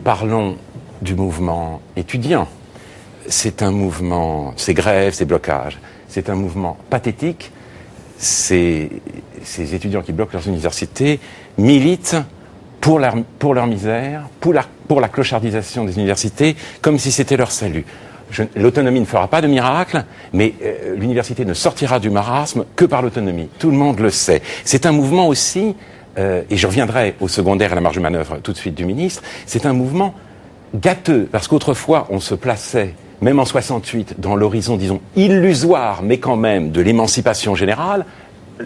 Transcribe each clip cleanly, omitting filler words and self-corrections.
parlons du mouvement étudiant. C'est un mouvement, ces grèves, ces blocages, c'est un mouvement pathétique. Ces étudiants qui bloquent leurs universités militent pour leur misère, pour la clochardisation des universités, comme si c'était leur salut. L'autonomie ne fera pas de miracle, mais l'université ne sortira du marasme que par l'autonomie. Tout le monde le sait. C'est un mouvement aussi, et je reviendrai au secondaire et à la marge de manœuvre tout de suite du ministre, c'est un mouvement gâteux, parce qu'autrefois on se plaçait, même en 68, dans l'horizon, disons, illusoire, mais quand même, de l'émancipation générale,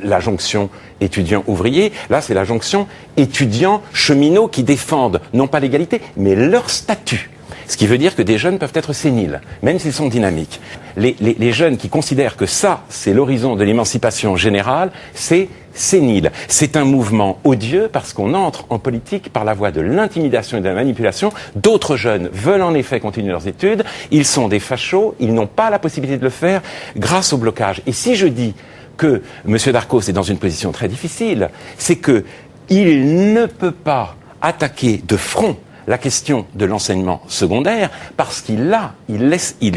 la jonction étudiants-ouvriers. Là, c'est la jonction étudiants-cheminots qui défendent, non pas l'égalité, mais leur statut. Ce qui veut dire que des jeunes peuvent être séniles, même s'ils sont dynamiques. Les jeunes qui considèrent que ça, c'est l'horizon de l'émancipation générale, c'est sénile. C'est un mouvement odieux parce qu'on entre en politique par la voie de l'intimidation et de la manipulation. D'autres jeunes veulent en effet continuer leurs études. Ils sont des fachos. Ils n'ont pas la possibilité de le faire grâce au blocage. Et si je dis que M. Darcos est dans une position très difficile, c'est que il ne peut pas attaquer de front la question de l'enseignement secondaire parce qu'il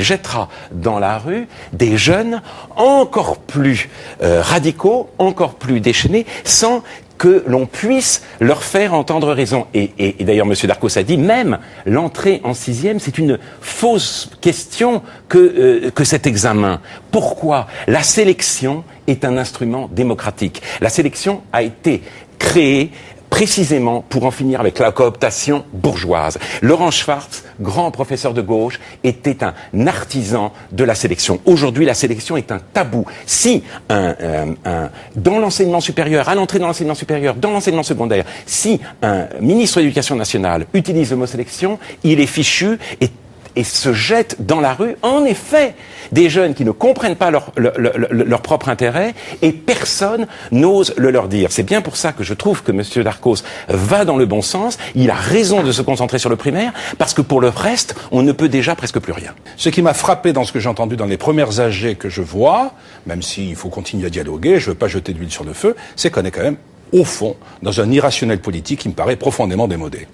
jettera dans la rue des jeunes encore plus radicaux, encore plus déchaînés, sans que l'on puisse leur faire entendre raison. Et d'ailleurs, M. Darcos a dit, même l'entrée en 6e, c'est une fausse question que cet examen. Pourquoi ? La sélection est un instrument démocratique. La sélection a été créée précisément pour en finir avec la cooptation bourgeoise. Laurent Schwartz, grand professeur de gauche, était un artisan de la sélection. Aujourd'hui, la sélection est un tabou. Si dans l'enseignement supérieur, à l'entrée dans l'enseignement supérieur, dans l'enseignement secondaire, si un ministre de l'Éducation nationale utilise le mot sélection, il est fichu et se jette dans la rue, en effet, des jeunes qui ne comprennent pas leur propre intérêt et personne n'ose le leur dire. C'est bien pour ça que je trouve que M. Darcos va dans le bon sens. Il a raison de se concentrer sur le primaire parce que pour le reste, on ne peut déjà presque plus rien. Ce qui m'a frappé dans ce que j'ai entendu dans les premières AG que je vois, même s'il faut continuer à dialoguer, je ne veux pas jeter d'huile sur le feu, c'est qu'on est quand même, au fond, dans un irrationnel politique qui me paraît profondément démodé.